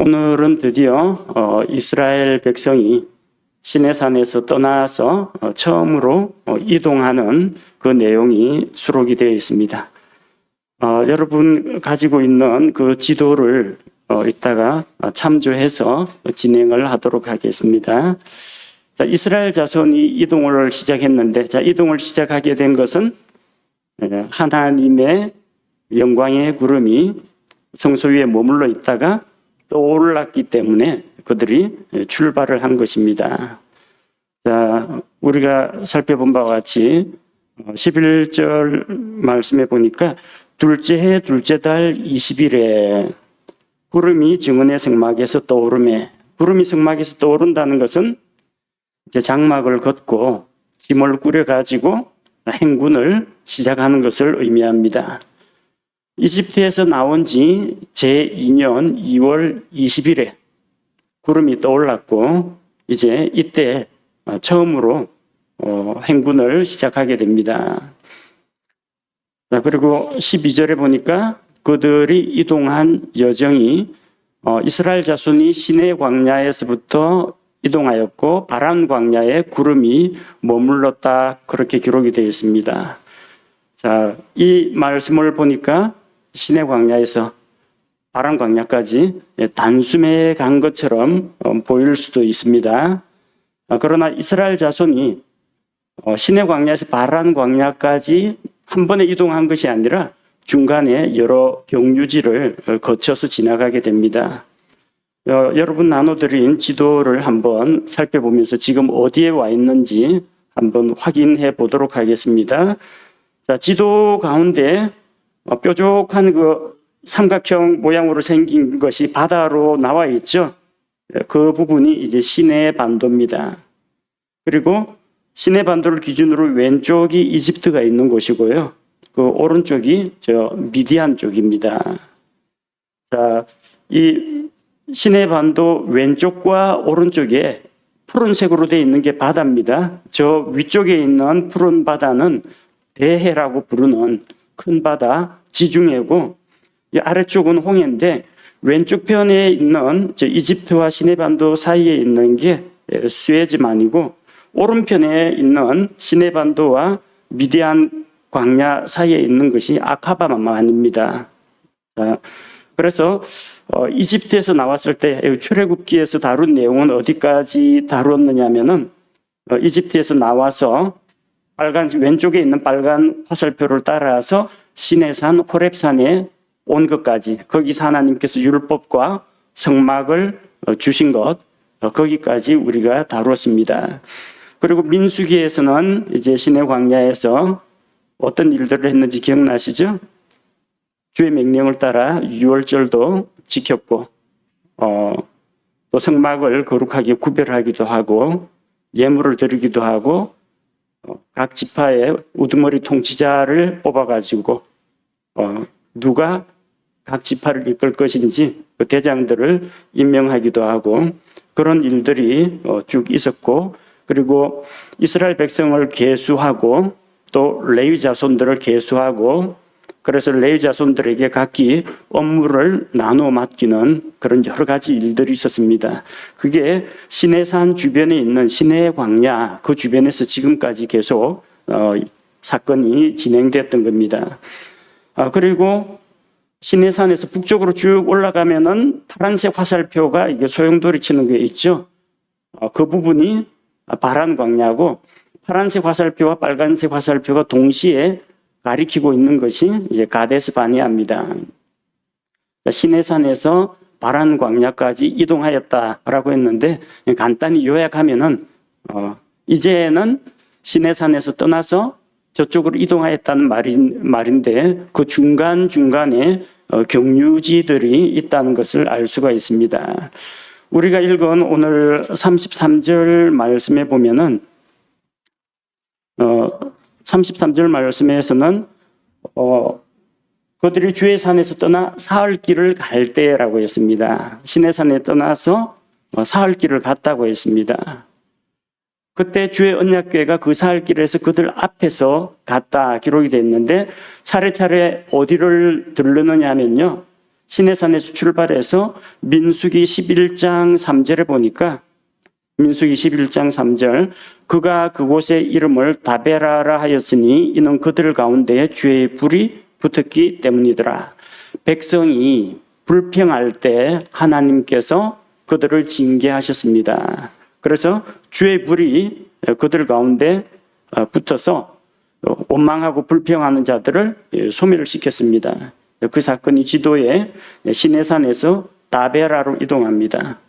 오늘은 드디어 이스라엘 백성이 시내산에서 떠나서 처음으로 이동하는 그 내용이 수록이 되어 있습니다. 여러분 가지고 있는 그 지도를 이따가 참조해서 진행을 하도록 하겠습니다. 자, 이스라엘 자손이 이동을 시작했는데, 이동을 시작하게 된 것은 하나님의 영광의 구름이 성소 위에 머물러 있다가 떠올랐기 때문에 그들이 출발을 한 것입니다. 자, 우리가 살펴본 바와 같이 11절 말씀해 보니까 둘째 해 둘째 달 20일에 구름이 증언의 성막에서 떠오르매, 구름이 성막에서 떠오른다는 것은 이제 장막을 걷고 짐을 꾸려가지고 행군을 시작하는 것을 의미합니다. 이집트에서 나온 지 제2년 2월 20일에 구름이 떠올랐고 이제 이때 처음으로 행군을 시작하게 됩니다. 그리고 12절에 보니까 그들이 이동한 여정이 이스라엘 자손이 시내 광야에서부터 이동하였고 바란 광야에 구름이 머물렀다, 그렇게 기록이 되어 있습니다. 자, 이 말씀을 보니까 시내 광야에서 바란 광야까지 단숨에 간 것처럼 보일 수도 있습니다. 그러나 이스라엘 자손이 시내 광야에서 바란 광야까지 한 번에 이동한 것이 아니라 중간에 여러 경유지를 거쳐서 지나가게 됩니다. 여러분 나눠드린 지도를 한번 살펴보면서 지금 어디에 와 있는지 한번 확인해 보도록 하겠습니다. 자, 지도 가운데 뾰족한 그 삼각형 모양으로 생긴 것이 바다로 나와 있죠. 그 부분이 이제 시내 반도입니다. 그리고 시내 반도를 기준으로 왼쪽이 이집트가 있는 곳이고요. 그 오른쪽이 미디안 쪽입니다. 자, 이 시내 반도 왼쪽과 오른쪽에 푸른색으로 되어 있는 게 바다입니다. 저 위쪽에 있는 푸른 바다는 대해라고 부르는 큰 바다 지중해고, 이 아래쪽은 홍해인데 왼쪽 편에 있는 이집트와 시내반도 사이에 있는 게 수에즈만이고, 오른편에 있는 시내반도와 미디안 광야 사이에 있는 것이 아카바만입니다. 그래서 이집트에서 나왔을 때 출애굽기에서 다룬 내용은 어디까지 다뤘느냐면은 이집트에서 나와서 왼쪽에 있는 빨간 화살표를 따라서 시내산 호렙산에 온 것까지, 거기서 하나님께서 율법과 성막을 주신 것, 거기까지 우리가 다루었습니다. 그리고 민수기에서는 이제 시내 광야에서 어떤 일들을 했는지 기억나시죠? 주의 명령을 따라 유월절도 지켰고, 또 성막을 거룩하게 구별하기도 하고, 예물을 드리기도 하고, 각 지파의 우두머리 통치자를 뽑아가지고 누가 각 지파를 이끌 것인지 그 대장들을 임명하기도 하고, 그런 일들이 쭉 있었고, 그리고 이스라엘 백성을 계수하고 또 레위 자손들을 계수하고, 그래서 레위 자손들에게 각기 업무를 나누어 맡기는 그런 여러 가지 일들이 있었습니다. 그게 시내산 주변에 있는 시내 광야 그 주변에서 지금까지 계속 사건이 진행됐던 겁니다. 그리고 시내산에서 북쪽으로 쭉 올라가면은 파란색 화살표가 이게 소용돌이 치는 게 있죠. 그 부분이 바란 광야고, 파란색 화살표와 빨간색 화살표가 동시에 가리키고 있는 것이 이제 가데스 바네아입니다. 시내산에서 바란 광야까지 이동하였다라고 했는데, 간단히 요약하면은 이제는 시내산에서 떠나서 저쪽으로 이동하였다는 말인데, 그 중간중간에 경유지들이 있다는 것을 알 수가 있습니다. 우리가 읽은 오늘 33절 말씀에 보면은 33절 말씀에서는 그들이 주의 산에서 떠나 사흘 길을 갈 때라고 했습니다. 시내산에 떠나서 사흘 길을 갔다고 했습니다. 그때 주의 언약궤가 그 사흘 길에서 그들 앞에서 갔다 기록이 됐는데, 차례차례 어디를 들르느냐 하면요, 시내산에서 출발해서 민수기 11장 3절에 보니까 민수기 11장 3절 그가 그곳의 이름을 다베라라 하였으니 이는 그들 가운데에 주의 불이 붙었기 때문이더라. 백성이 불평할 때 하나님께서 그들을 징계하셨습니다. 그래서 주의 불이 그들 가운데 붙어서 원망하고 불평하는 자들을 소멸을 시켰습니다. 그 사건이 지도에 시내산에서 다베라로 이동합니다.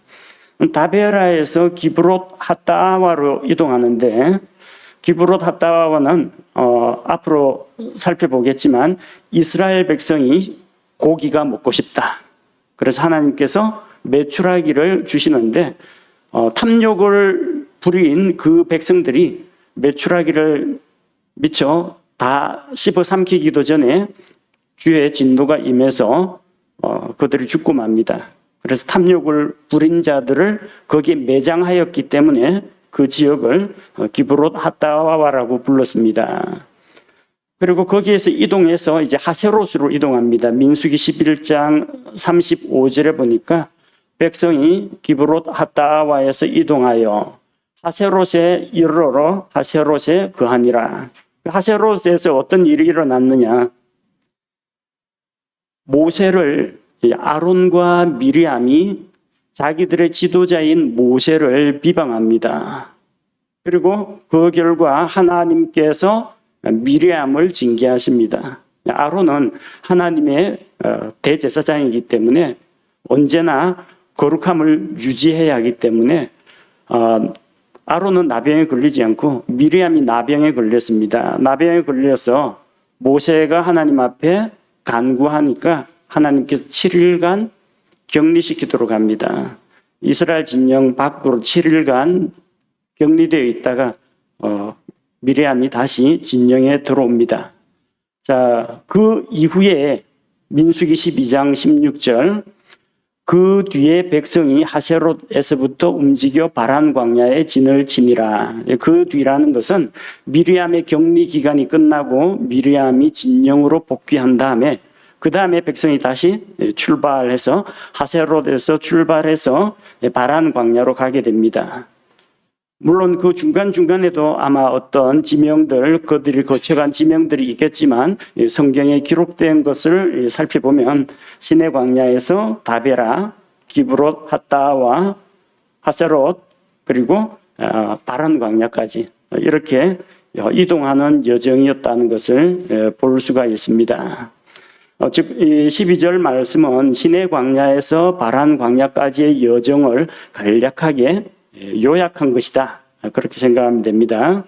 다베라에서 기브롯 핫다와로 이동하는데 기브롯 핫다와는 앞으로 살펴보겠지만 이스라엘 백성이 고기가 먹고 싶다. 그래서 하나님께서 메추라기를 주시는데 탐욕을 부린 그 백성들이 메추라기를 미처 다 씹어 삼키기도 전에 주의 진노가 임해서 그들이 죽고 맙니다. 그래서 탐욕을 부린 자들을 거기에 매장하였기 때문에 그 지역을 기브롯 핫다와라고 불렀습니다. 그리고 거기에서 이동해서 이제 하세롯으로 이동합니다. 민수기 11장 35절에 보니까 백성이 기브롯 핫다와에서 이동하여 하세롯에 이르러 하세롯에 거하니라. 하세롯에서 어떤 일이 일어났느냐? 모세를 아론과 미리암이 자기들의 지도자인 모세를 비방합니다. 그리고 그 결과 하나님께서 미리암을 징계하십니다. 아론은 하나님의 대제사장이기 때문에 언제나 거룩함을 유지해야 하기 때문에 아론은 나병에 걸리지 않고 미리암이 나병에 걸렸습니다. 나병에 걸려서 모세가 하나님 앞에 간구하니까 하나님께서 7일간 격리시키도록 합니다. 이스라엘 진영 밖으로 7일간 격리되어 있다가 미리암이 다시 진영에 들어옵니다. 자, 그 이후에 민수기 12장 16절 그 뒤에 백성이 하세롯에서부터 움직여 바란 광야에 진을 치니라. 그 뒤라는 것은 미리암의 격리 기간이 끝나고 미리암이 진영으로 복귀한 다음에 그 다음에 백성이 다시 출발해서 하세롯에서 출발해서 바란 광야로 가게 됩니다. 물론 그 중간중간에도 아마 어떤 지명들, 그들이 거쳐간 지명들이 있겠지만 성경에 기록된 것을 살펴보면 시내 광야에서 다베라, 기브롯 핫다와 하세롯 그리고 바란 광야까지 이렇게 이동하는 여정이었다는 것을 볼 수가 있습니다. 즉 12절 말씀은 시내 광야에서 바란 광야까지의 여정을 간략하게 요약한 것이다. 그렇게 생각하면 됩니다.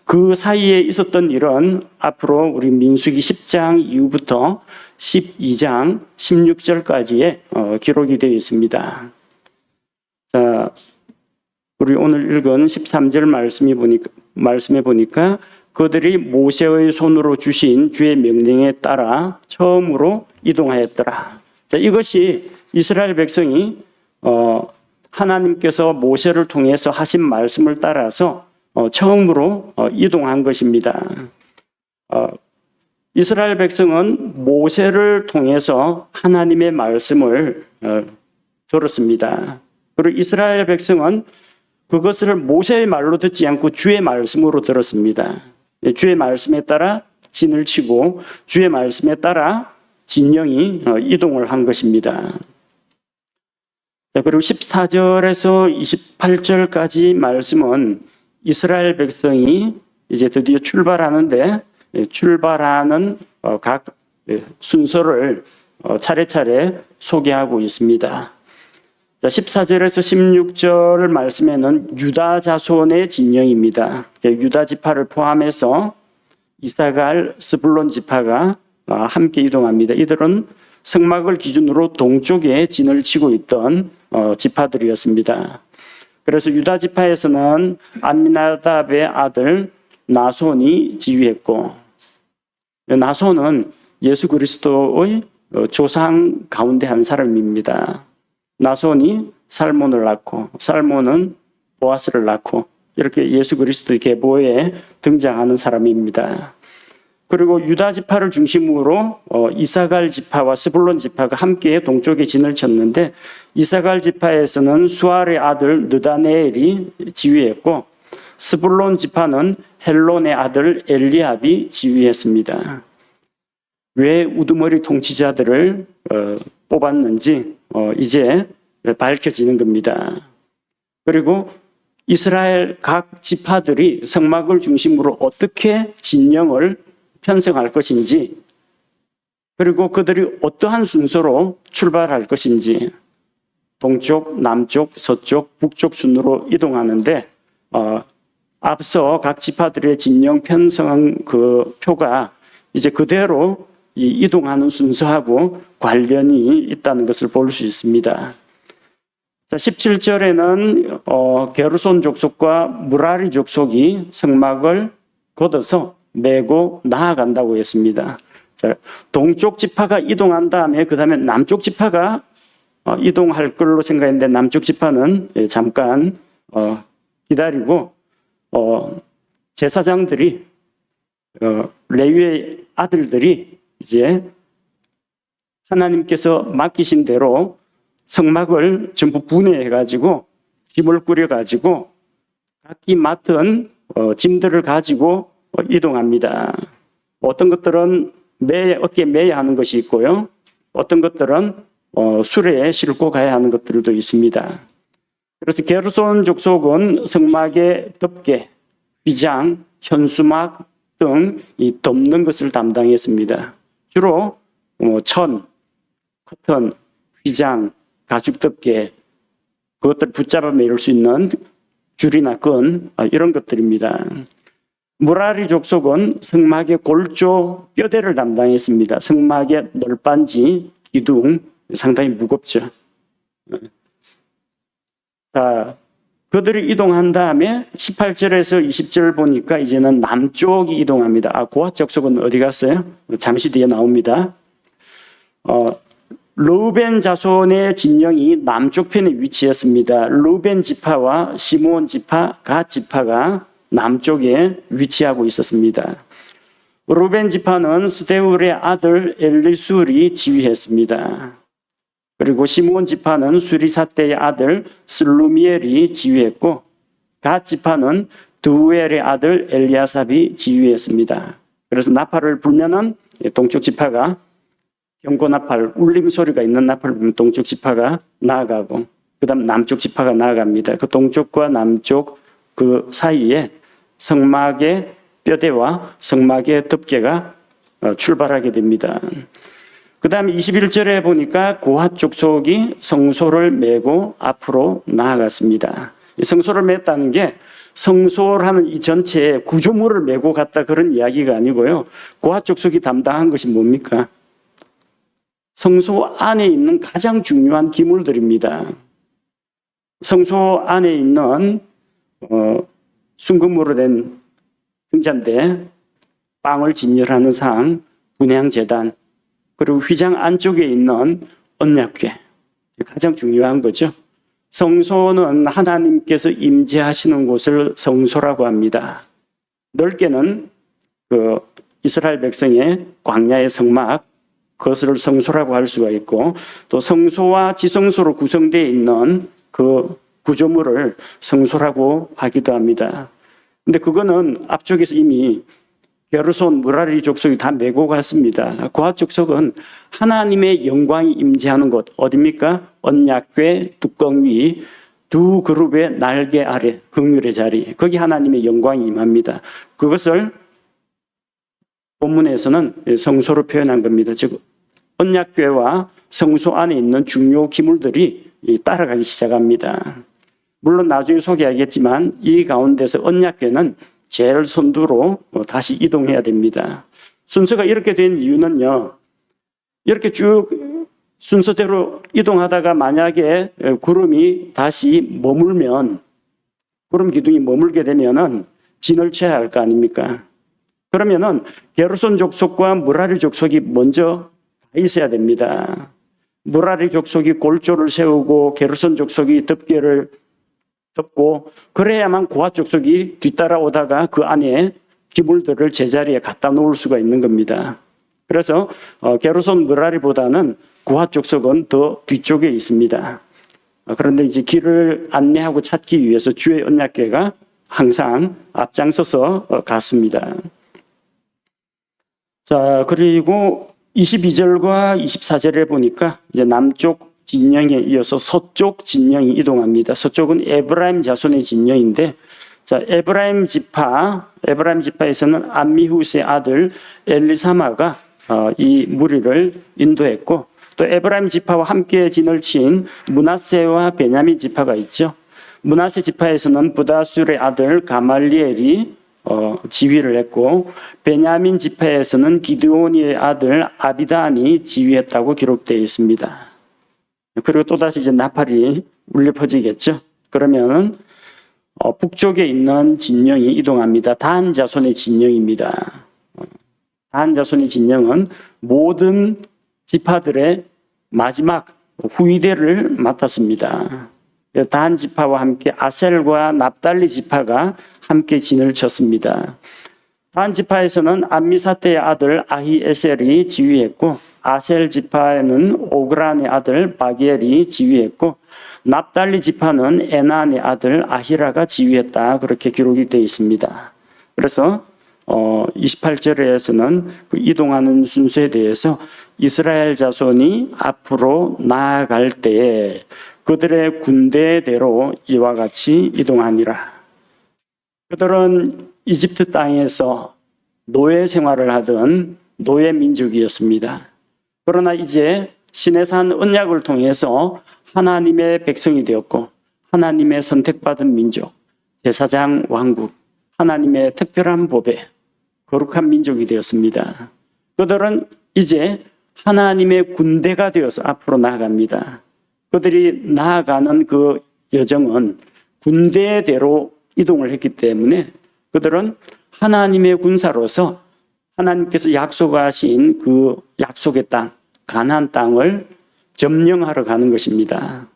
그 사이에 있었던 일은 앞으로 우리 민수기 10장 이후부터 12장 16절까지의 기록이 되어 있습니다. 자, 우리 오늘 읽은 13절 말씀에 보니까 그들이 모세의 손으로 주신 주의 명령에 따라 처음으로 이동하였더라. 자, 이것이 이스라엘 백성이 하나님께서 모세를 통해서 하신 말씀을 따라서 처음으로 이동한 것입니다. 이스라엘 백성은 모세를 통해서 하나님의 말씀을 들었습니다. 그리고 이스라엘 백성은 그것을 모세의 말로 듣지 않고 주의 말씀으로 들었습니다. 주의 말씀에 따라 진을 치고 주의 말씀에 따라 진영이 이동을 한 것입니다. 그리고 14절에서 28절까지 말씀은 이스라엘 백성이 이제 드디어 출발하는데 출발하는 각 순서를 차례차례 소개하고 있습니다. 14절에서 16절 말씀에는 유다 자손의 진영입니다. 유다 지파를 포함해서 이사갈, 스불론 지파가 함께 이동합니다. 이들은 성막을 기준으로 동쪽에 진을 치고 있던 지파들이었습니다. 그래서 유다 지파에서는 암미나답의 아들 나손이 지휘했고, 나손은 예수 그리스도의 조상 가운데 한 사람입니다. 나손이 살몬을 낳고 살몬은 보아스를 낳고 이렇게 예수 그리스도의 계보에 등장하는 사람입니다. 그리고 유다 지파를 중심으로 이사갈 지파와 스불론 지파가 함께 동쪽에 진을 쳤는데 이사갈 지파에서는 수알의 아들 느다네엘이 지휘했고 스불론 지파는 헬론의 아들 엘리압이 지휘했습니다. 왜 우두머리 통치자들을 뽑았는지 이제 밝혀지는 겁니다. 그리고 이스라엘 각 지파들이 성막을 중심으로 어떻게 진영을 편성할 것인지, 그리고 그들이 어떠한 순서로 출발할 것인지, 동쪽, 남쪽, 서쪽, 북쪽 순으로 이동하는데 앞서 각 지파들의 진영 편성 그 표가 이제 그대로 이 이동하는 순서하고 관련이 있다는 것을 볼 수 있습니다. 자, 17절에는 게르손 족속과 무라리 족속이 성막을 걷어서 메고 나아간다고 했습니다. 자, 동쪽 지파가 이동한 다음에 그 다음에 남쪽 지파가 이동할 걸로 생각했는데 남쪽 지파는 잠깐 기다리고 제사장들이 레위의 아들들이 이제 하나님께서 맡기신 대로 성막을 전부 분해해가지고 짐을 꾸려가지고 각기 맡은 짐들을 가지고 이동합니다. 어떤 것들은 어깨에 매야 하는 것이 있고요. 어떤 것들은 수레에 싣고 가야 하는 것들도 있습니다. 그래서 게르손 족속은 성막의 덮개, 휘장, 현수막 등 이 덮는 것을 담당했습니다. 주로 천, 커튼, 휘장, 가죽 덮개, 그것들 붙잡아 매일 수 있는 줄이나 끈 이런 것들입니다. 무라리 족속은 성막의 골조 뼈대를 담당했습니다. 성막의 널빤지, 기둥 상당히 무겁죠. 자, 그들이 이동한 다음에 18절에서 20절 보니까 이제는 남쪽이 이동합니다. 고핫 족속은 어디 갔어요? 잠시 뒤에 나옵니다. 르우벤 자손의 진영이 남쪽 편에 위치했습니다. 르우벤 지파와 시므온 지파, 갓 지파가 남쪽에 위치하고 있었습니다. 르우벤 지파는 스데울의 아들 엘리술이 지휘했습니다. 그리고 시므온 지파는 수리사떼의 아들 슬루미엘이 지휘했고 갓 지파는 두우엘의 아들 엘리아삽이 지휘했습니다. 그래서 나팔을 불면은 동쪽 지파가 경고 나팔, 울림 소리가 있는 나팔을 불면 동쪽 지파가 나아가고 그다음 남쪽 지파가 나아갑니다. 그 동쪽과 남쪽 그 사이에 성막의 뼈대와 성막의 덮개가 출발하게 됩니다. 그 다음에 21절에 보니까 고핫 족속이 성소를 메고 앞으로 나아갔습니다. 성소를 맸다는 게 성소라는 이 전체에 구조물을 메고 갔다 그런 이야기가 아니고요. 고핫 족속이 담당한 것이 뭡니까? 성소 안에 있는 가장 중요한 기물들입니다. 성소 안에 있는 순금으로 된 등잔대, 빵을 진열하는 상, 분향제단, 그리고 휘장 안쪽에 있는 언약궤, 가장 중요한 거죠. 성소는 하나님께서 임재하시는 곳을 성소라고 합니다. 넓게는 그 이스라엘 백성의 광야의 성막, 그것을 성소라고 할 수가 있고, 또 성소와 지성소로 구성되어 있는 그 구조물을 성소라고 하기도 합니다. 근데 그거는 앞쪽에서 이미 게르손, 무라리 족속이 다 메고 갔습니다. 고핫 족속은 하나님의 영광이 임재하는 곳, 어디입니까? 언약궤 뚜껑 위 두 그룹의 날개 아래 긍휼의 자리, 거기 하나님의 영광이 임합니다. 그것을 본문에서는 성소로 표현한 겁니다. 즉 언약궤와 성소 안에 있는 중요 기물들이 따라가기 시작합니다. 물론 나중에 소개하겠지만 이 가운데서 언약궤는 제일 선두로 다시 이동해야 됩니다. 순서가 이렇게 된 이유는요, 이렇게 쭉 순서대로 이동하다가 만약에 구름이 다시 머물면, 구름 기둥이 머물게 되면은 진을 쳐야 할 거 아닙니까? 그러면은 게르손 족속과 무라리 족속이 먼저 가 있어야 됩니다. 무라리 족속이 골조를 세우고 게르손 족속이 덮개를 덮고, 그래야만 고핫 족속이 뒤따라오다가 그 안에 기물들을 제자리에 갖다 놓을 수가 있는 겁니다. 그래서 게르손 므라리보다는 고핫 족속은 더 뒤쪽에 있습니다. 그런데 이제 길을 안내하고 찾기 위해서 주의 언약궤가 항상 앞장서서 갔습니다. 자, 그리고 22절과 24절에 보니까 이제 남쪽 진영에 이어서 서쪽 진영이 이동합니다. 서쪽은 에브라임 자손의 진영인데, 자, 에브라임 지파에서는 암미후스의 아들 엘리사마가 이 무리를 인도했고, 또 에브라임 지파와 함께 진을 친 므낫세와 베냐민 지파가 있죠. 므낫세 지파에서는 부다술의 아들 가말리엘이 지휘를 했고, 베냐민 지파에서는 기드온의 아들 아비단이 지휘했다고 기록되어 있습니다. 그리고 또다시 이제 나팔이 울려 퍼지겠죠. 그러면 북쪽에 있는 진영이 이동합니다. 단 자손의 진영입니다. 단 자손의 진영은 모든 지파들의 마지막 후위대를 맡았습니다. 단 지파와 함께 아셀과 납달리 지파가 함께 진을 쳤습니다. 단 지파에서는 암미사테의 아들 아히에셀이 지휘했고, 아셀 지파에는 오그란의 아들 바기엘이 지휘했고, 납달리 지파는 에난의 아들 아히라가 지휘했다, 그렇게 기록이 되어 있습니다. 그래서 28절에서는 그 이동하는 순서에 대해서 이스라엘 자손이 앞으로 나아갈 때에 그들의 군대대로 이와 같이 이동하니라. 그들은 이집트 땅에서 노예 생활을 하던 노예 민족이었습니다. 그러나 이제 시내산 언약을 통해서 하나님의 백성이 되었고, 하나님의 선택받은 민족, 제사장 왕국, 하나님의 특별한 법에 거룩한 민족이 되었습니다. 그들은 이제 하나님의 군대가 되어서 앞으로 나아갑니다. 그들이 나아가는 그 여정은 군대대로 이동을 했기 때문에 그들은 하나님의 군사로서 하나님께서 약속하신 그 약속의 땅, 가나안 땅을 점령하러 가는 것입니다.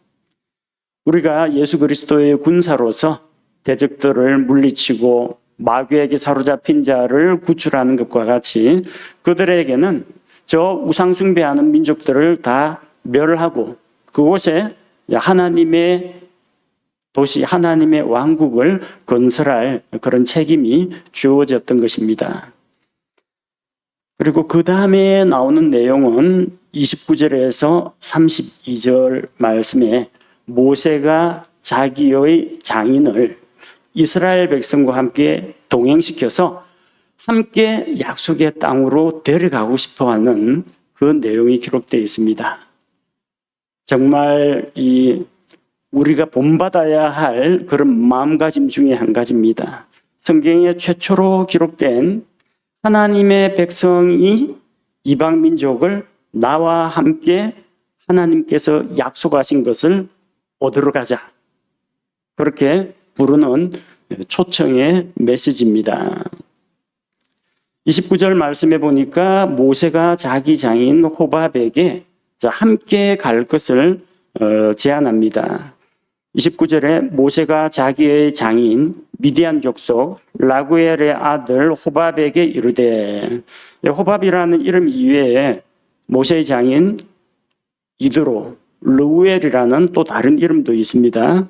우리가 예수 그리스도의 군사로서 대적들을 물리치고 마귀에게 사로잡힌 자를 구출하는 것과 같이 그들에게는 저 우상숭배하는 민족들을 다 멸하고 그곳에 하나님의 도시, 하나님의 왕국을 건설할 그런 책임이 주어졌던 것입니다. 그리고 그 다음에 나오는 내용은 29절에서 32절 말씀에 모세가 자기의 장인을 이스라엘 백성과 함께 동행시켜서 함께 약속의 땅으로 데려가고 싶어하는 그 내용이 기록되어 있습니다. 정말 우리가 본받아야 할 그런 마음가짐 중에 한 가지입니다. 성경에 최초로 기록된 하나님의 백성이 이방 민족을 나와 함께 하나님께서 약속하신 것을 얻으러 가자, 그렇게 부르는 초청의 메시지입니다. 29절 말씀해 보니까 모세가 자기 장인 호밥에게 함께 갈 것을 제안합니다. 29절에 모세가 자기의 장인 미디안 족속 라구엘의 아들 호밥에게 이르되, 호밥이라는 이름 이외에 모세의 장인 이드로, 르우엘이라는 또 다른 이름도 있습니다.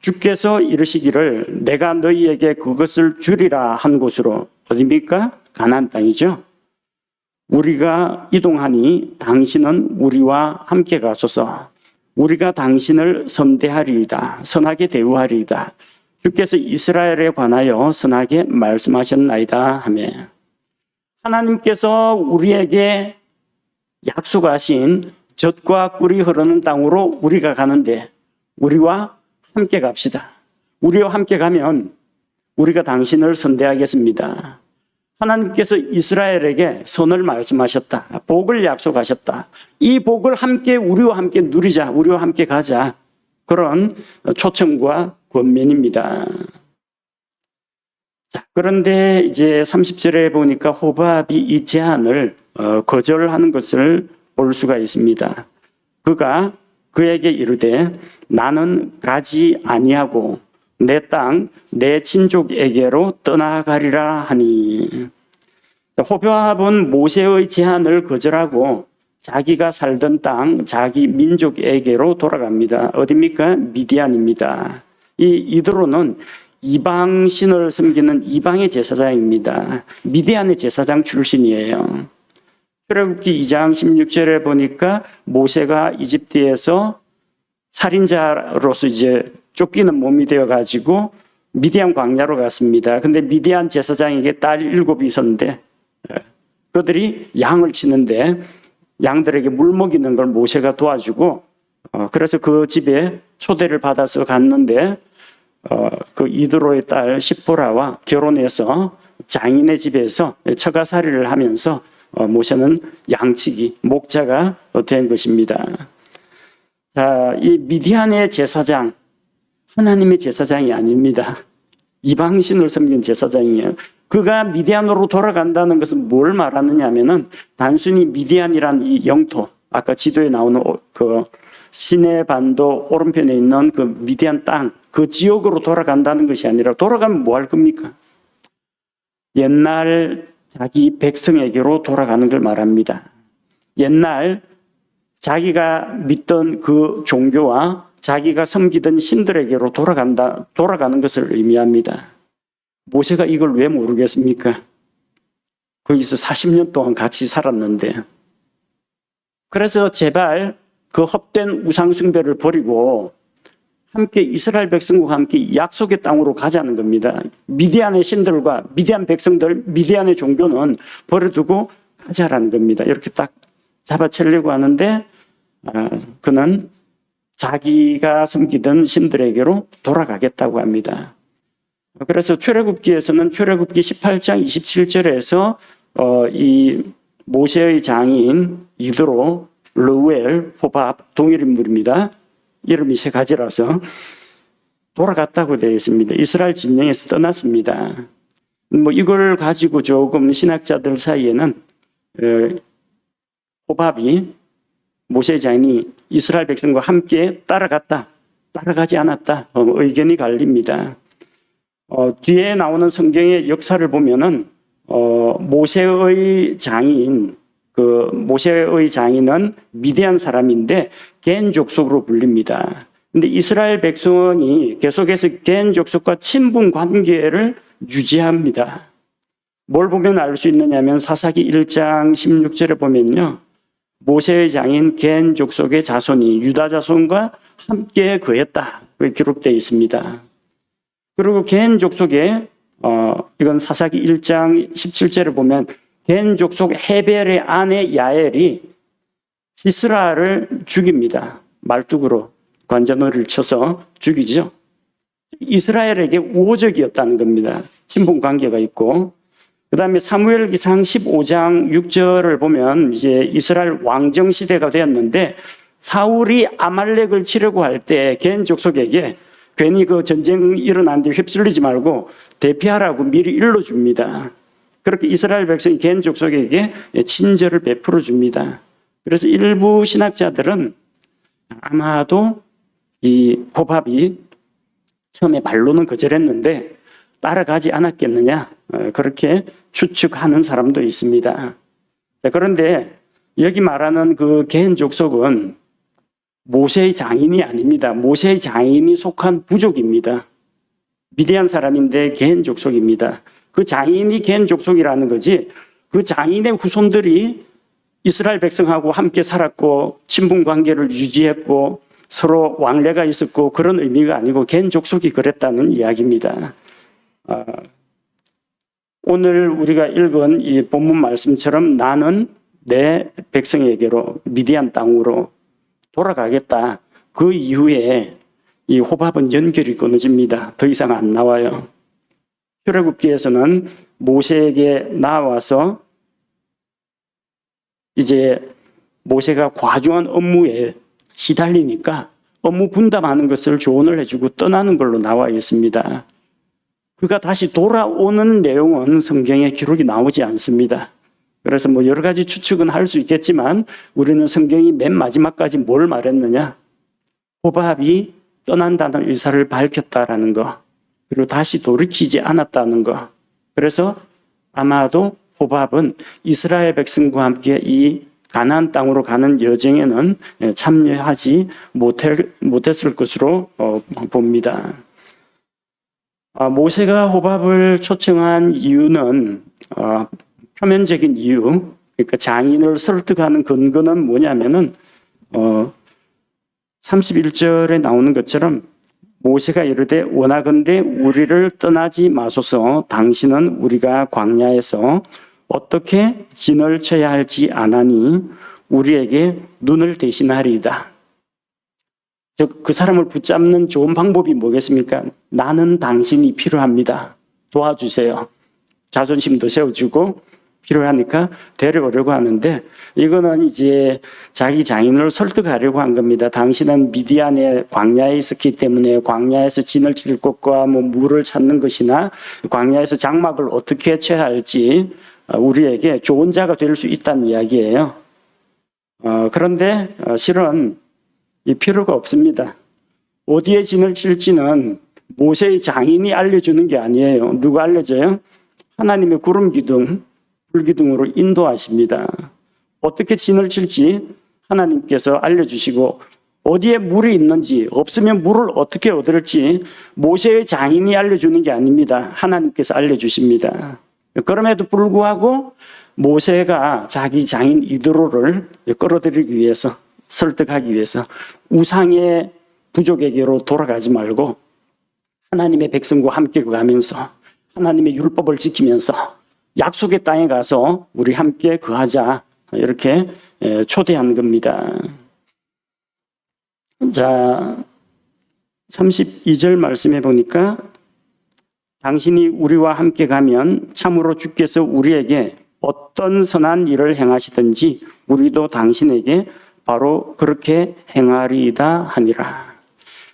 주께서 이르시기를 내가 너희에게 그것을 주리라 한 곳으로, 어디입니까? 가나안 땅이죠. 우리가 이동하니 당신은 우리와 함께 가소서. 우리가 당신을 선대하리이다. 선하게 대우하리이다. 주께서 이스라엘에 관하여 선하게 말씀하셨나이다 하며, 하나님께서 우리에게 약속하신 젖과 꿀이 흐르는 땅으로 우리가 가는데 우리와 함께 갑시다. 우리와 함께 가면 우리가 당신을 선대하겠습니다. 하나님께서 이스라엘에게 선을 말씀하셨다. 복을 약속하셨다. 이 복을 함께 우리와 함께 누리자. 우리와 함께 가자. 그런 초청과 권면입니다. 자, 그런데 이제 30절에 보니까 호밥이 이 제안을 거절하는 것을 볼 수가 있습니다. 그가 그에게 이르되 나는 가지 아니하고 내 땅, 내 친족에게로 떠나가리라 하니. 호밥은 모세의 제안을 거절하고 자기가 살던 땅, 자기 민족에게로 돌아갑니다. 어디입니까? 미디안입니다. 이 이드로는 이방 신을 섬기는 이방의 제사장입니다. 미디안의 제사장 출신이에요. 출애굽기 2장 16절에 보니까 모세가 이집트에서 살인자로서 이제 쫓기는 몸이 되어 가지고 미디안 광야로 갔습니다. 근데 미디안 제사장에게 딸 7이 있었는데 그들이 양을 치는데 양들에게 물 먹이는 걸 모세가 도와주고 그래서 그 집에 초대를 받아서 갔는데 그 이드로의 딸 시포라와 결혼해서 장인의 집에서 처가살이를 하면서 모세는 양치기, 목자가 된 것입니다. 자, 이 미디안의 제사장, 하나님의 제사장이 아닙니다. 이방신을 섬긴 제사장이에요. 그가 미디안으로 돌아간다는 것은 뭘 말하느냐 하면은 단순히 미디안이란 이 영토, 아까 지도에 나오는 그 시내 반도 오른편에 있는 그 미디안 땅, 그 지역으로 돌아간다는 것이 아니라 돌아가면 뭐 할 겁니까? 옛날 자기 백성에게로 돌아가는 걸 말합니다. 옛날 자기가 믿던 그 종교와 자기가 섬기던 신들에게로 돌아가는 것을 의미합니다. 모세가 이걸 왜 모르겠습니까? 거기서 40년 동안 같이 살았는데. 그래서 제발 그 헛된 우상숭배를 버리고 함께 이스라엘 백성과 함께 약속의 땅으로 가자는 겁니다. 미디안의 신들과 미디안 백성들, 미디안의 종교는 버려두고 가자라는 겁니다. 이렇게 딱 잡아채려고 하는데 그는 자기가 섬기던 신들에게로 돌아가겠다고 합니다. 그래서 출애굽기에서는 출애굽기 18장 27절에서 이 모세의 장인 이드로, 르우엘, 호밥 동일 인물입니다. 이름이 세 가지라서 돌아갔다고 되어 있습니다. 이스라엘 진영에서 떠났습니다. 뭐 이걸 가지고 조금 신학자들 사이에는 호밥이 모세 장인이 이스라엘 백성과 함께 따라갔다, 따라가지 않았다 의견이 갈립니다. 뒤에 나오는 성경의 역사를 보면은 모세의 장인은 미디안 사람인데 겐 족속으로 불립니다. 근데 이스라엘 백성이 계속해서 겐 족속과 친분 관계를 유지합니다. 뭘 보면 알 수 있느냐면 사사기 1장 16절에 보면요. 모세의 장인 겐 족속의 자손이 유다 자손과 함께 거했다. 기록되어 있습니다. 그리고 겐 족속에 이건 사사기 1장 17절에 보면 겐 족속 헤벨의 아내 야엘이 시스라를 죽입니다. 말뚝으로 관자놀이를 쳐서 죽이죠. 이스라엘에게 우호적이었다는 겁니다. 친분 관계가 있고. 그 다음에 사무엘기상 15장 6절을 보면 이제 이스라엘 왕정 시대가 되었는데 사울이 아말렉을 치려고 할 때 겐 족속에게 괜히 그 전쟁이 일어났는데 휩쓸리지 말고 대피하라고 미리 일러줍니다. 그렇게 이스라엘 백성이 겐 족속에게 친절을 베풀어 줍니다. 그래서 일부 신학자들은 아마도 이 호밥이 처음에 말로는 거절했는데 따라가지 않았겠느냐 그렇게 추측하는 사람도 있습니다. 그런데 여기 말하는 그 겐 족속은 모세의 장인이 아닙니다. 모세의 장인이 속한 부족입니다. 미디안 사람인데 겐 족속입니다. 그 장인이 겐 족속이라는 거지 그 장인의 후손들이 이스라엘 백성하고 함께 살았고 친분 관계를 유지했고 서로 왕래가 있었고 그런 의미가 아니고 겐 족속이 그랬다는 이야기입니다. 오늘 우리가 읽은 이 본문 말씀처럼 나는 내 백성에게로 미디안 땅으로 돌아가겠다. 그 이후에 이 호밥은 연결이 끊어집니다. 더 이상 안 나와요. 출애굽기에서는 모세에게 나와서 이제 모세가 과중한 업무에 시달리니까 업무 분담하는 것을 조언을 해주고 떠나는 걸로 나와 있습니다. 그가 다시 돌아오는 내용은 성경에 기록이 나오지 않습니다. 그래서 뭐 여러 가지 추측은 할 수 있겠지만 우리는 성경이 맨 마지막까지 뭘 말했느냐? 호밥이 떠난다는 의사를 밝혔다라는 거. 그리고 다시 돌이키지 않았다는 것. 그래서 아마도 호밥은 이스라엘 백성과 함께 이 가나안 땅으로 가는 여정에는 참여하지 못했을 것으로 봅니다. 모세가 호밥을 초청한 이유는 표면적인 이유, 그러니까 장인을 설득하는 근거는 뭐냐면은 31절에 나오는 것처럼 모세가 이르되 원하건대 우리를 떠나지 마소서. 당신은 우리가 광야에서 어떻게 진을 쳐야 할지 아나니 우리에게 눈을 대신하리이다. 그 사람을 붙잡는 좋은 방법이 뭐겠습니까? 나는 당신이 필요합니다. 도와주세요. 자존심도 세워주고 필요하니까 데려오려고 하는데, 이거는 이제 자기 장인을 설득하려고 한 겁니다. 당신은 미디안의 광야에 있었기 때문에 광야에서 진을 칠 것과 물을 찾는 것이나 광야에서 장막을 어떻게 쳐야 할지 우리에게 좋은 자가 될 수 있다는 이야기예요. 그런데 실은 이 필요가 없습니다. 어디에 진을 칠지는 모세의 장인이 알려주는 게 아니에요. 누가 알려줘요? 하나님의 구름 기둥, 불 기둥으로 인도하십니다. 어떻게 진을 칠지 하나님께서 알려주시고, 어디에 물이 있는지, 없으면 물을 어떻게 얻을지 모세의 장인이 알려주는 게 아닙니다. 하나님께서 알려주십니다. 그럼에도 불구하고 모세가 자기 장인 이드로를 끌어들이기 위해서, 설득하기 위해서 우상의 부족에게로 돌아가지 말고 하나님의 백성과 함께 가면서 하나님의 율법을 지키면서 약속의 땅에 가서 우리 함께 거하자, 이렇게 초대한 겁니다. 자, 32절 말씀해 보니까 당신이 우리와 함께 가면 참으로 주께서 우리에게 어떤 선한 일을 행하시든지 우리도 당신에게 바로 그렇게 행하리이다 하니라.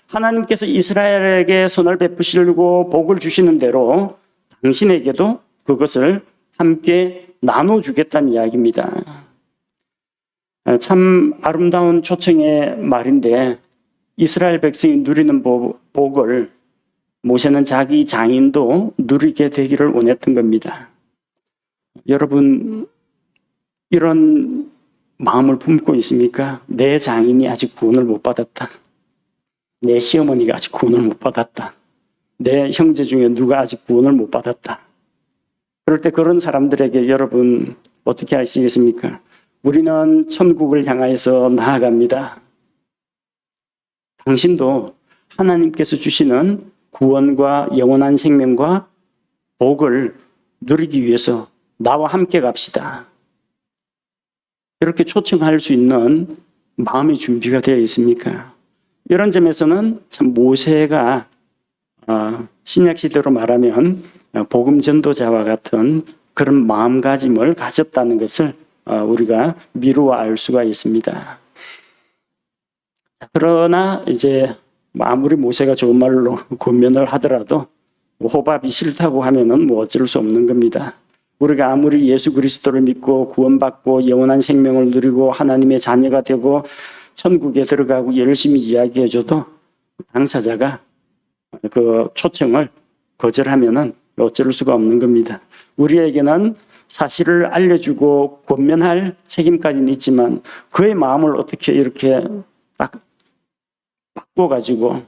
하나님께서 이스라엘에게 선을 베푸시고 복을 주시는 대로 당신에게도 그것을 함께 나눠주겠다는 이야기입니다. 참 아름다운 초청의 말인데, 이스라엘 백성이 누리는 복을 모세는 자기 장인도 누리게 되기를 원했던 겁니다. 여러분, 이런 마음을 품고 있습니까? 내 장인이 아직 구원을 못 받았다. 내 시어머니가 아직 구원을 못 받았다. 내 형제 중에 누가 아직 구원을 못 받았다. 그럴 때 그런 사람들에게 여러분 어떻게 하시겠습니까? 우리는 천국을 향하여서 나아갑니다. 당신도 하나님께서 주시는 구원과 영원한 생명과 복을 누리기 위해서 나와 함께 갑시다. 이렇게 초청할 수 있는 마음의 준비가 되어 있습니까? 이런 점에서는 참 모세가 신약 시대로 말하면 복음 전도자와 같은 그런 마음가짐을 가졌다는 것을 우리가 미루어 알 수가 있습니다. 그러나 이제 아무리 모세가 좋은 말로 권면을 하더라도 호밥이 싫다고 하면은 어쩔 수 없는 겁니다. 우리가 아무리 예수 그리스도를 믿고 구원받고 영원한 생명을 누리고 하나님의 자녀가 되고 천국에 들어가고 열심히 이야기해줘도 당사자가 그 초청을 거절하면은 어쩔 수가 없는 겁니다. 우리에게는 사실을 알려주고 권면할 책임까지는 있지만 그의 마음을 어떻게 이렇게 딱 바꿔가지고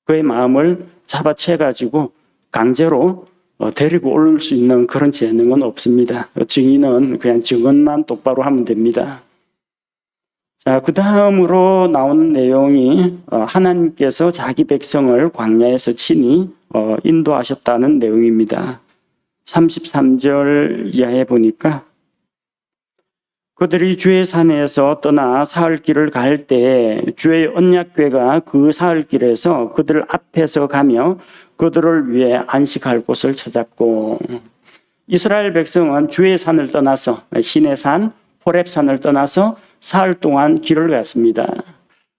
그의 마음을 잡아채가지고 강제로 데리고 올 수 있는 그런 재능은 없습니다. 증인은 그냥 증언만 똑바로 하면 됩니다. 자, 그 다음으로 나오는 내용이 하나님께서 자기 백성을 광야에서 친히 인도하셨다는 내용입니다. 33절 이하에 보니까 그들이 주의 산에서 떠나 사흘길을 갈 때 주의 언약궤가 그 사흘길에서 그들 앞에서 가며 그들을 위해 안식할 곳을 찾았고, 이스라엘 백성은 주의 산을 떠나서 신의 산 호렙산을 떠나서 사흘 동안 길을 갔습니다.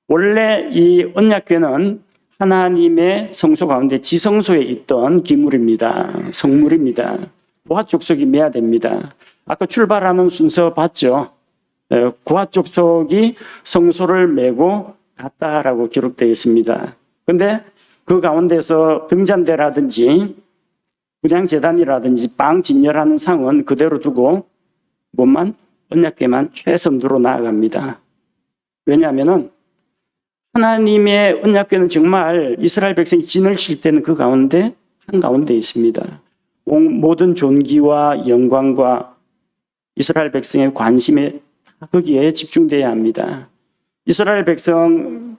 원래 이 언약궤는 하나님의 성소 가운데 지성소에 있던 기물입니다. 성물입니다. 고핫 족속이 매야 됩니다. 아까 출발하는 순서 봤죠? 고핫 족속이 성소를 메고 갔다라고 기록되어 있습니다. 그런데 그 가운데서 등잔대라든지 분향재단이라든지 빵 진열하는 상은 그대로 두고 뭐만 언약궤만 최선두로 나아갑니다. 왜냐하면 하나님의 언약궤는 정말 이스라엘 백성이 진을 칠 때는 그 가운데 한가운데 있습니다. 모든 존귀와 영광과 이스라엘 백성의 관심에 거기에 집중돼야 합니다. 이스라엘 백성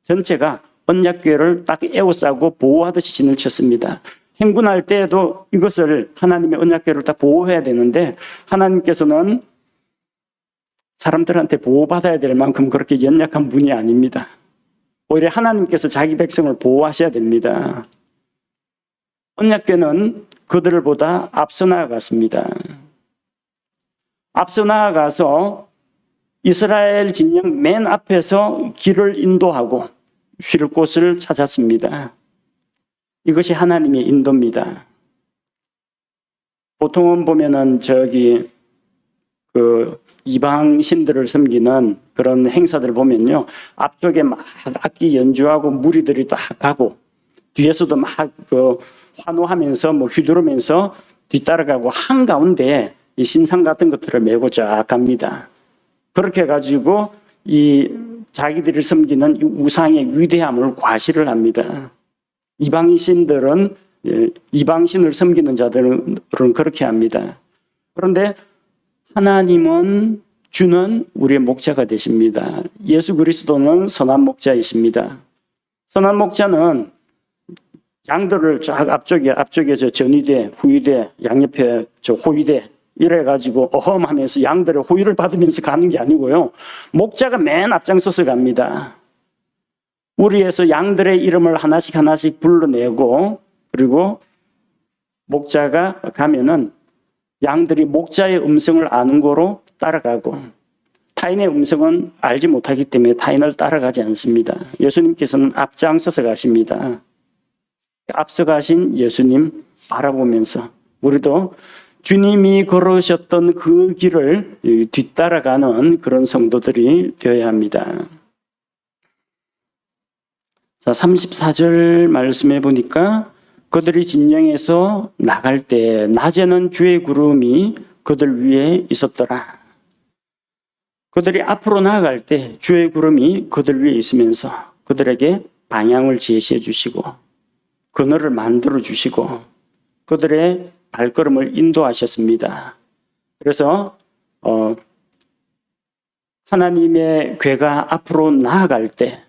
전체가 언약궤를 딱 에워싸고 보호하듯이 진을 쳤습니다. 행군할 때에도 이것을 하나님의 언약궤를 딱 보호해야 되는데 하나님께서는 사람들한테 보호받아야 될 만큼 그렇게 연약한 분이 아닙니다. 오히려 하나님께서 자기 백성을 보호하셔야 됩니다. 언약궤는 그들보다 앞서 나아갔습니다. 앞서 나아가서 이스라엘 진영 맨 앞에서 길을 인도하고 쉴 곳을 찾았습니다. 이것이 하나님의 인도입니다. 보통은 보면은 이방 신들을 섬기는 그런 행사들 보면요. 앞쪽에 막 악기 연주하고 무리들이 딱 가고 뒤에서도 막 환호하면서 휘두르면서 뒤따라가고 한가운데 이 신상 같은 것들을 메고 쫙 갑니다. 그렇게 해가지고 이 자기들이 섬기는 이 우상의 위대함을 과시를 합니다. 이방 신들은 이방신을 섬기는 자들은 그렇게 합니다. 그런데 하나님은 주는 우리의 목자가 되십니다. 예수 그리스도는 선한 목자이십니다. 선한 목자는 양들을 쫙 앞쪽에 전위대, 후위대, 양옆에 호위대 이래가지고 어험하면서 양들의 호위를 받으면서 가는 게 아니고요. 목자가 맨 앞장서서 갑니다. 우리에서 양들의 이름을 하나씩 불러내고 그리고 목자가 가면은 양들이 목자의 음성을 아는 거로 따라가고 타인의 음성은 알지 못하기 때문에 타인을 따라가지 않습니다. 예수님께서는 앞장서서 가십니다. 앞서 가신 예수님 바라보면서 우리도 주님이 걸으셨던 그 길을 뒤따라가는 그런 성도들이 되어야 합니다. 자, 34절 말씀해 보니까 그들이 진영에서 나갈 때 낮에는 주의 구름이 그들 위에 있었더라. 그들이 앞으로 나아갈 때 주의 구름이 그들 위에 있으면서 그들에게 방향을 제시해 주시고 그늘을 만들어 주시고 그들의 발걸음을 인도하셨습니다. 그래서 하나님의 궤가 앞으로 나아갈 때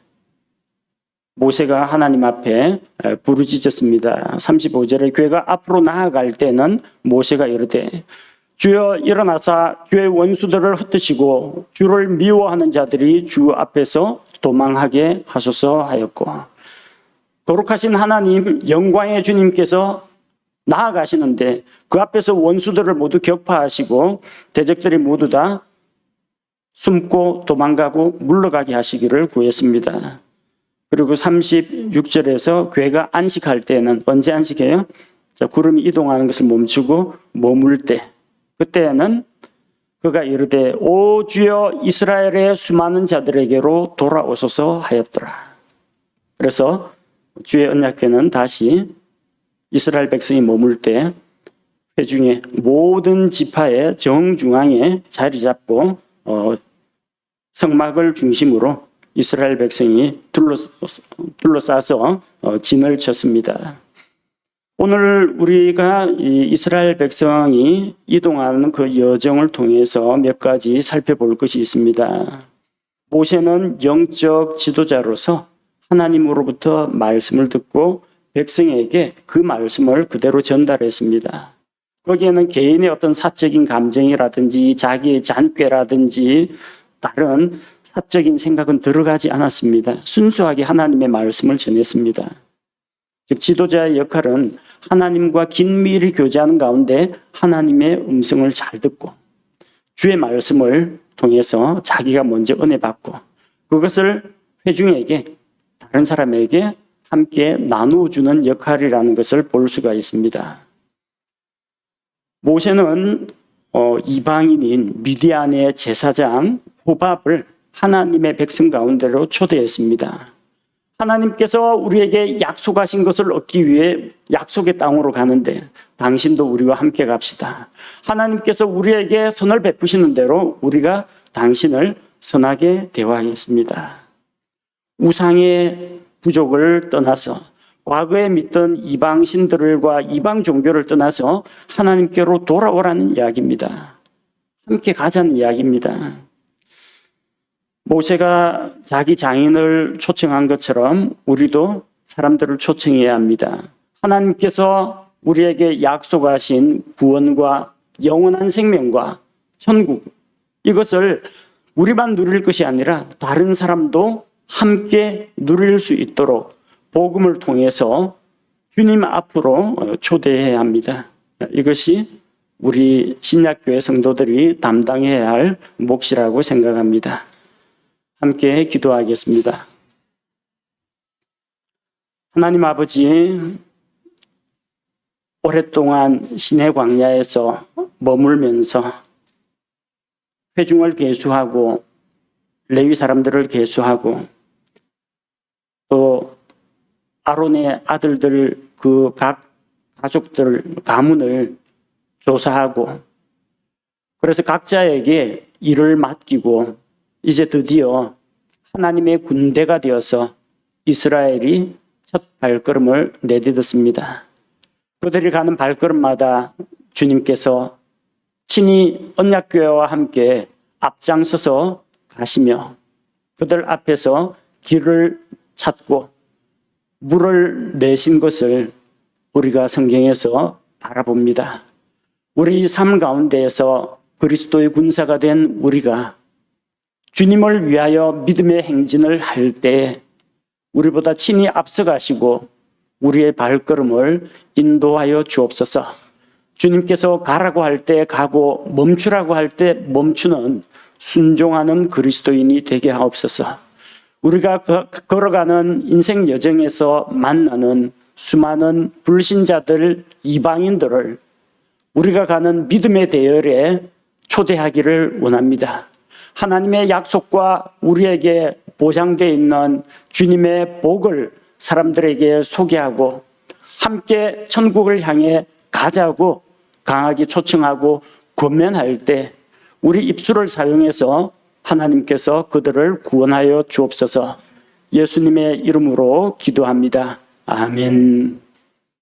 모세가 하나님 앞에 부르짖었습니다. 35절에 궤가 앞으로 나아갈 때는 모세가 이르되 주여 일어나사 주의 원수들을 흩으시고 주를 미워하는 자들이 주 앞에서 도망하게 하소서 하였고 거룩하신 하나님 영광의 주님께서 나아가시는데 그 앞에서 원수들을 모두 격파하시고 대적들이 모두 다 숨고 도망가고 물러가게 하시기를 구했습니다. 그리고 36절에서 궤가 안식할 때는 언제 안식해요? 자, 구름이 이동하는 것을 멈추고 머물 때 그때는 그가 이르되 오 주여 이스라엘의 수많은 자들에게로 돌아오소서 하였더라. 그래서 주의 언약궤는 다시 이스라엘 백성이 머물 때 회중의 모든 지파의 정중앙에 자리 잡고 성막을 중심으로 이스라엘 백성이 둘러싸서 진을 쳤습니다. 오늘 우리가 이스라엘 백성이 이동하는 그 여정을 통해서 몇 가지 살펴볼 것이 있습니다. 모세는 영적 지도자로서 하나님으로부터 말씀을 듣고 백성에게 그 말씀을 그대로 전달했습니다. 거기에는 개인의 어떤 사적인 감정이라든지 자기의 잔꾀라든지 다른 사적인 생각은 들어가지 않았습니다. 순수하게 하나님의 말씀을 전했습니다. 즉 지도자의 역할은 하나님과 긴밀히 교제하는 가운데 하나님의 음성을 잘 듣고 주의 말씀을 통해서 자기가 먼저 은혜 받고 그것을 회중에게 다른 사람에게 함께 나누어주는 역할이라는 것을 볼 수가 있습니다. 모세는 이방인인 미디안의 제사장 호밥을 하나님의 백성 가운데로 초대했습니다. 하나님께서 우리에게 약속하신 것을 얻기 위해 약속의 땅으로 가는데 당신도 우리와 함께 갑시다. 하나님께서 우리에게 선을 베푸시는 대로 우리가 당신을 선하게 대화하겠습니다. 우상의 부족을 떠나서 과거에 믿던 이방신들과 이방 종교를 떠나서 하나님께로 돌아오라는 이야기입니다. 함께 가자는 이야기입니다. 모세가 자기 장인을 초청한 것처럼 우리도 사람들을 초청해야 합니다. 하나님께서 우리에게 약속하신 구원과 영원한 생명과 천국, 이것을 우리만 누릴 것이 아니라 다른 사람도 함께 누릴 수 있도록 복음을 통해서 주님 앞으로 초대해야 합니다. 이것이 우리 신약교회 성도들이 담당해야 할 몫이라고 생각합니다. 함께 기도하겠습니다. 하나님 아버지, 오랫동안 시내 광야에서 머물면서 회중을 계수하고 레위 사람들을 계수하고 또 아론의 아들들 그 각 가족들 가문을 조사하고 그래서 각자에게 일을 맡기고 이제 드디어 하나님의 군대가 되어서 이스라엘이 첫 발걸음을 내딛었습니다. 그들이 가는 발걸음마다 주님께서 친히 언약교회와 함께 앞장서서 가시며 그들 앞에서 길을 찾고 물을 내신 것을 우리가 성경에서 바라봅니다. 우리 삶 가운데에서 그리스도의 군사가 된 우리가 주님을 위하여 믿음의 행진을 할 때 우리보다 친히 앞서가시고 우리의 발걸음을 인도하여 주옵소서. 주님께서 가라고 할 때 가고 멈추라고 할 때 멈추는 순종하는 그리스도인이 되게 하옵소서. 우리가 걸어가는 인생 여정에서 만나는 수많은 불신자들, 이방인들을 우리가 가는 믿음의 대열에 초대하기를 원합니다. 하나님의 약속과 우리에게 보장되어 있는 주님의 복을 사람들에게 소개하고 함께 천국을 향해 가자고 강하게 초청하고 권면할 때 우리 입술을 사용해서 하나님께서 그들을 구원하여 주옵소서. 예수님의 이름으로 기도합니다. 아멘.